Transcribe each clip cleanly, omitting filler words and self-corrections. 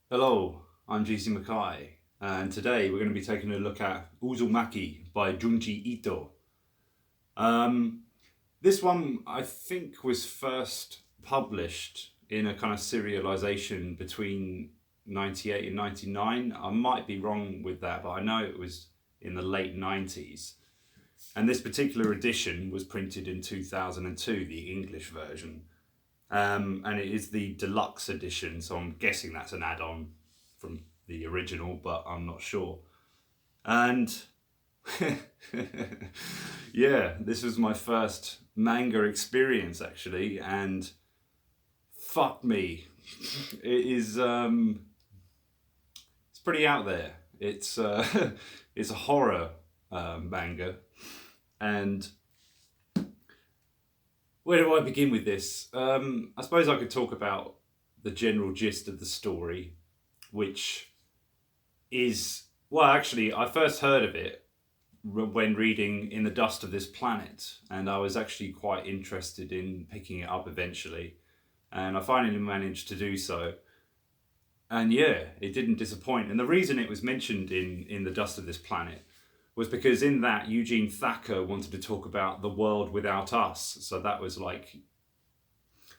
Hello, I'm McKay, and today we're going to be taking a look at Uzumaki by Junji Ito. Um, this one, I think, was first published in a kind of serialization between 98 and 99. I might be wrong with that, but I know it was in the late 90s. And this particular edition was printed in 2002, the English version. And it is the deluxe edition, so I'm guessing that's an add-on from the original, but I'm not sure. And yeah, this was my first manga experience actually, and fuck me, it is it's pretty out there. It's it's a horror manga, and where do I begin with this? I suppose I could talk about the general gist of the story, which is, well, actually, I first heard of it when reading In the Dust of This Planet, and I was actually quite interested in picking it up eventually, and I finally managed to do so. And yeah, it didn't disappoint. And the reason it was mentioned in The Dust of This Planet was because in that Eugene Thacker wanted to talk about the world without us. So that was like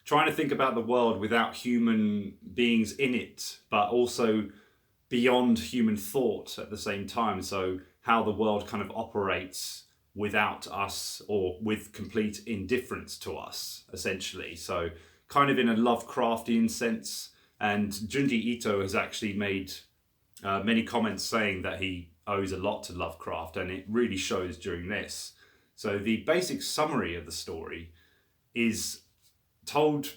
trying to think about the world without human beings in it, but also beyond human thought at the same time. So how the world kind of operates without us or with complete indifference to us, essentially. So kind of in a Lovecraftian sense. And Junji Ito has actually made many comments saying that he owes a lot to Lovecraft, and it really shows during this. So the basic summary of the story is told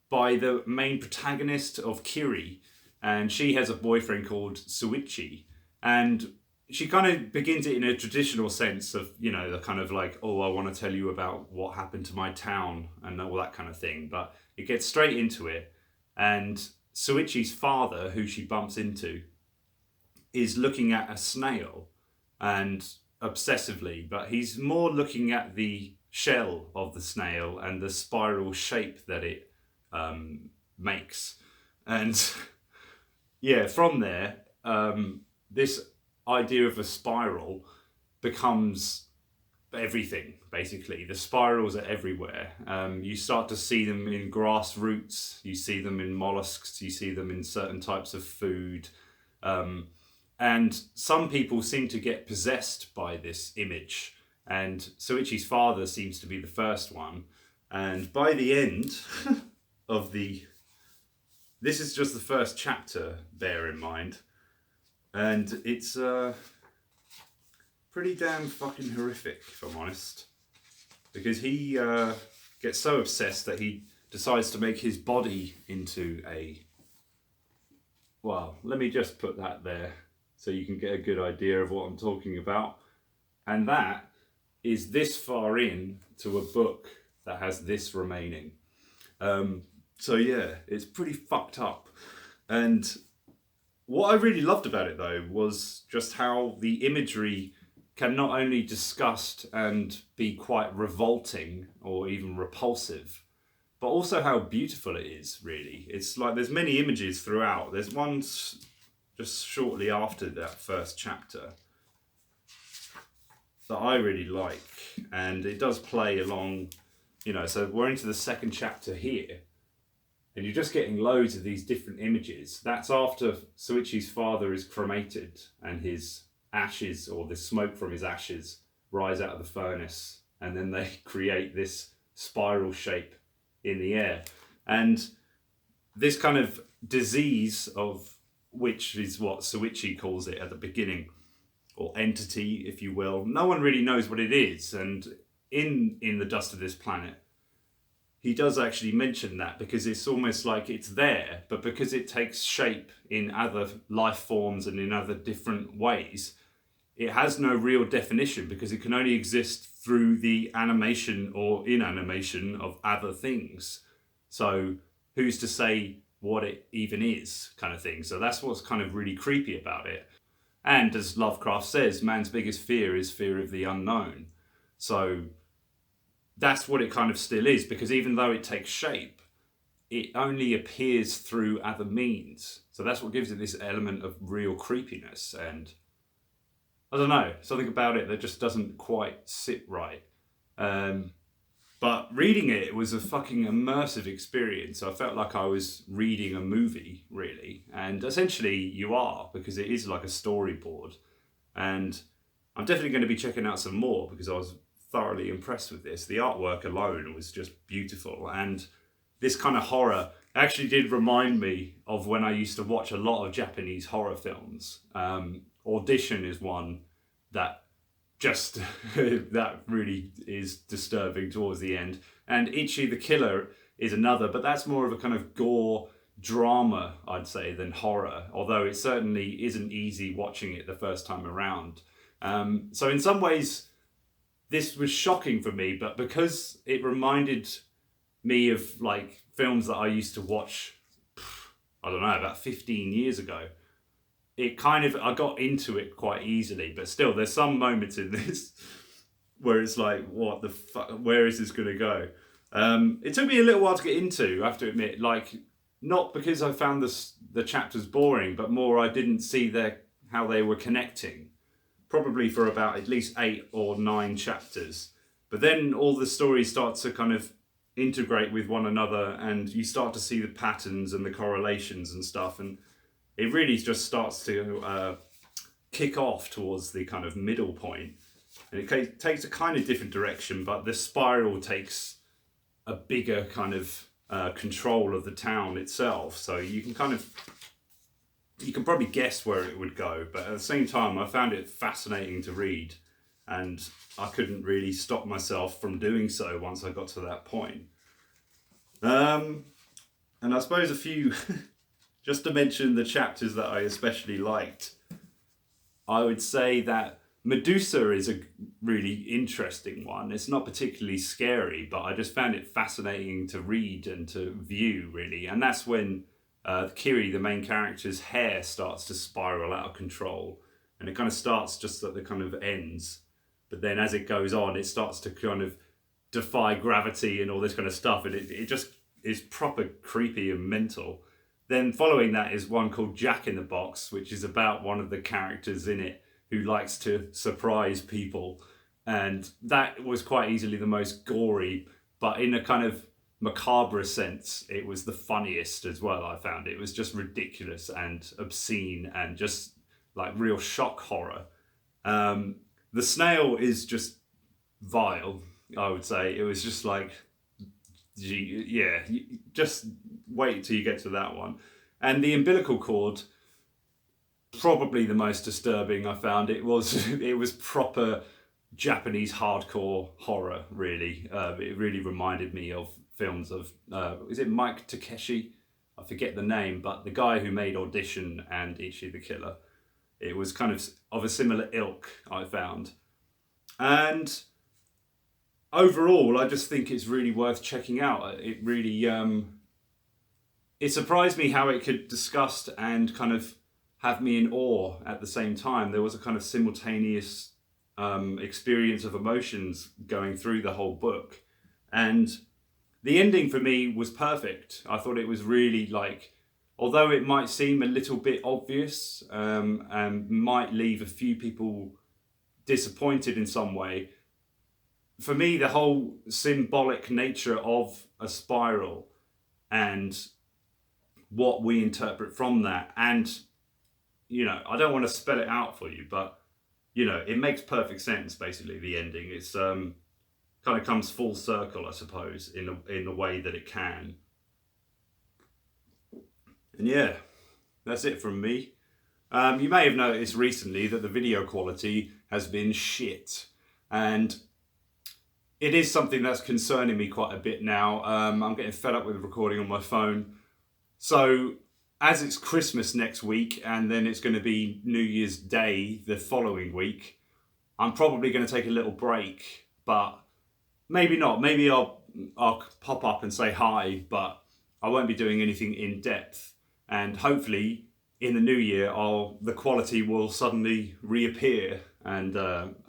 by the main protagonist of Kiri, and she has a boyfriend called Suichi, and she kind of begins it in a traditional sense of, you know, the kind of like, oh, I want to tell you about what happened to my town and all that kind of thing, but it gets straight into it. And Suichi's father, who she bumps into, is looking at a snail and obsessively, but he's more looking at the shell of the snail and the spiral shape that it makes. And yeah, from there, this idea of a spiral becomes everything, basically. The spirals are everywhere. You start to see them in grass roots, you see them in mollusks, you see them in certain types of food. And some people seem to get possessed by this image. And Soichi's father seems to be the first one. And by the end of the... This is just the first chapter, bear in mind. And it's pretty damn fucking horrific, if I'm honest. Because he gets so obsessed that he decides to make his body into a... Well, let me just put that there so you can get a good idea of what I'm talking about. And that is this far in to a book that has this remaining. So yeah, it's pretty fucked up. And what I really loved about it, though, was just how the imagery can not only disgust and be quite revolting or even repulsive, but also how beautiful it is, really. It's like there's many images throughout. There's one just shortly after that first chapter that I really like, and it does play along, you know, so we're into the second chapter here, and you're just getting loads of these different images. That's after Soichi's father is cremated and his ashes, or the smoke from his ashes, rise out of the furnace, and then they create this spiral shape in the air. And this kind of disease, of which is what Soichi calls it at the beginning, or entity, if you will, no one really knows what it is. And in The Dust of This Planet, he does actually mention that, because it's almost like it's there, but because it takes shape in other life forms and in other different ways, it has no real definition, because it can only exist through the animation or inanimation of other things. So who's to say what it even is, kind of thing. So that's what's kind of really creepy about it. And as Lovecraft says, man's biggest fear is fear of the unknown. So that's what it kind of still is, because even though it takes shape, it only appears through other means. So that's what gives it this element of real creepiness. And I don't know, something about it that just doesn't quite sit right. But reading it was a fucking immersive experience. I felt like I was reading a movie, really. And essentially you are, because it is like a storyboard. And I'm definitely going to be checking out some more because I was thoroughly impressed with this. The artwork alone was just beautiful. And this kind of horror actually did remind me of when I used to watch a lot of Japanese horror films. Audition is one that just that really is disturbing towards the end, and Ichi the Killer is another, but that's more of a kind of gore drama, I'd say, than horror, although it certainly isn't easy watching it the first time around. So in some ways this was shocking for me, but because it reminded me of like films that I used to watch, I don't know, about 15 years ago, it kind of, I got into it quite easily, but still there's some moments in this where it's like, what the fuck, where is this going to go? It took me a little while to get into, I have to admit, like, not because I found the chapters boring, but more I didn't see how they were connecting, probably for about at least 8 or 9 chapters. But then all the stories start to kind of integrate with one another, and you start to see the patterns and the correlations and stuff, and it really just starts to kick off towards the kind of middle point. And it takes a kind of different direction, but the spiral takes a bigger kind of control of the town itself. So you can probably guess where it would go, but at the same time, I found it fascinating to read, and I couldn't really stop myself from doing so once I got to that point. And I suppose a few... Just to mention the chapters that I especially liked, I would say that Medusa is a really interesting one. It's not particularly scary, but I just found it fascinating to read and to view, really. And that's when Kiri, the main character's hair, starts to spiral out of control. And it kind of starts just at the kind of ends. But then as it goes on, it starts to kind of defy gravity and all this kind of stuff. And it just is proper creepy and mental. Then following that is one called Jack in the Box, which is about one of the characters in it who likes to surprise people. And that was quite easily the most gory, but in a kind of macabre sense, it was the funniest as well, I found. It was just ridiculous and obscene and just like real shock horror. The snail is just vile, I would say. It was just like... yeah, just wait till you get to that one. And the umbilical cord, probably the most disturbing I found. It was proper Japanese hardcore horror, really. It really reminded me of films of, is it Mike Takeshi? I forget the name, but the guy who made Audition and Ichi the Killer. It was kind of a similar ilk, I found. And... overall, I just think it's really worth checking out. It really, it surprised me how it could disgust and kind of have me in awe at the same time. There was a kind of simultaneous experience of emotions going through the whole book. And the ending for me was perfect. I thought it was really like, although it might seem a little bit obvious and might leave a few people disappointed in some way, for me, the whole symbolic nature of a spiral and what we interpret from that, and, you know, I don't want to spell it out for you, but, you know, it makes perfect sense, basically, the ending. It's kind of comes full circle, I suppose, in the way that it can. And yeah, that's it from me. You may have noticed recently that the video quality has been shit, and it is something that's concerning me quite a bit now. I'm getting fed up with recording on my phone. So, as it's Christmas next week, and then it's going to be New Year's Day the following week, I'm probably going to take a little break, but maybe not. Maybe I'll pop up and say hi, but I won't be doing anything in depth. And hopefully, in the new year, the quality will suddenly reappear and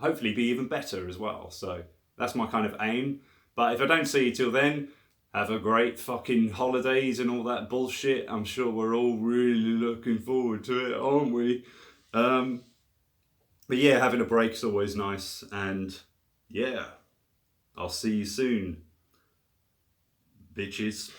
hopefully be even better as well. So that's my kind of aim. But if I don't see you till then, have a great fucking holidays and all that bullshit. I'm sure we're all really looking forward to it, aren't we? But yeah, having a break's always nice, and yeah, I'll see you soon, bitches.